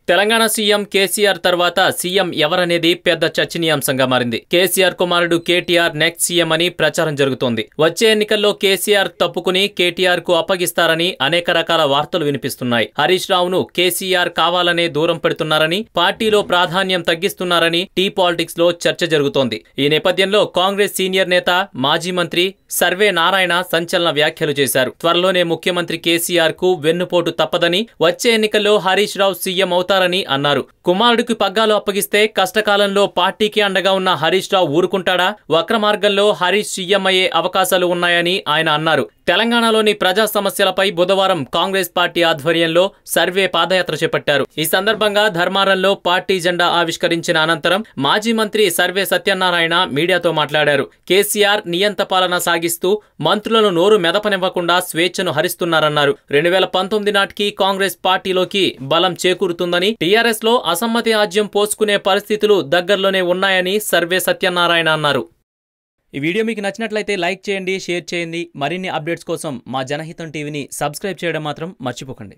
Telangana CM KCR తర్వాత CM ఎవరనేది పెద్ద చర్చనీయాంశంగా మారింది. కేసీఆర్ కుమారుడు కేటీఆర్ నెక్స్ట్ సీఎం అని ప్రచారం జరుగుతోంది. వచ్చే ఎన్నికల్లో కేసీఆర్ తప్పుకుని కేటీఆర్ కు అప్పగిస్తారని అనేక రకాల వార్తలు వినిపిస్తున్నాయి. హరీష్ రావును కేసీఆర్ కావాలనే దూరం పెడుతున్నారని, పార్టీలో ప్రాధాన్యం తగ్గిస్తున్నారని టీ పాలిటిక్స్ లో చర్చ జరుగుతోంది. ఈ నేపథ్యంలో కాంగ్రెస్ సీనియర్ నేత, మాజీ మంత్రి సర్వే నారాయణ సంచలన వ్యాఖ్యలు చేశారు. త్వరలోనే ముఖ్యమంత్రి కేసీఆర్ కు వెన్నుపోటు తప్పదని, వచ్చే ఎన్నికల్లో హరీష్ రావు సీఎం అవుతారని అన్నారు. కుమారుడికి పగ్గాలు అప్పగిస్తే కష్టకాలంలో పార్టీకి అండగా ఉన్న హరీష్ రావు ఊరుకుంటాడా? వక్ర మార్గంలో హరీష్ సీఎం అయ్యే అవకాశాలు ఉన్నాయని ఆయన అన్నారు. తెలంగాణలోని ప్రజా సమస్యలపై బుధవారం కాంగ్రెస్ పార్టీ ఆధ్వర్యంలో సర్వే పాదయాత్ర చేపట్టారు. ఈ సందర్భంగా ధర్మారంలో పార్టీ జెండా ఆవిష్కరించిన అనంతరం మాజీ మంత్రి సర్వే సత్యనారాయణ మీడియాతో మాట్లాడారు. కేసీఆర్ నియంత పాలన సాగిస్తూ మంత్రులను నోరు మెదపనివ్వకుండా స్వేచ్ఛను హరిస్తున్నారన్నారు. 2019 నాటికి కాంగ్రెస్ పార్టీలోకి బలం చేకూరుతుందని, టీఆర్ఎస్ లో అసమ్మతి ఆజ్యం పోసుకునే పరిస్థితులు దగ్గరలోనే ఉన్నాయని సర్వే సత్యనారాయణ అన్నారు. ఈ వీడియో మీకు నచ్చినట్లయితే లైక్ చేయండి, షేర్ చేయండి. మరిన్ని అప్డేట్స్ కోసం మా జనహితం టీవీని సబ్స్క్రైబ్ చేయడం మాత్రం మర్చిపోకండి.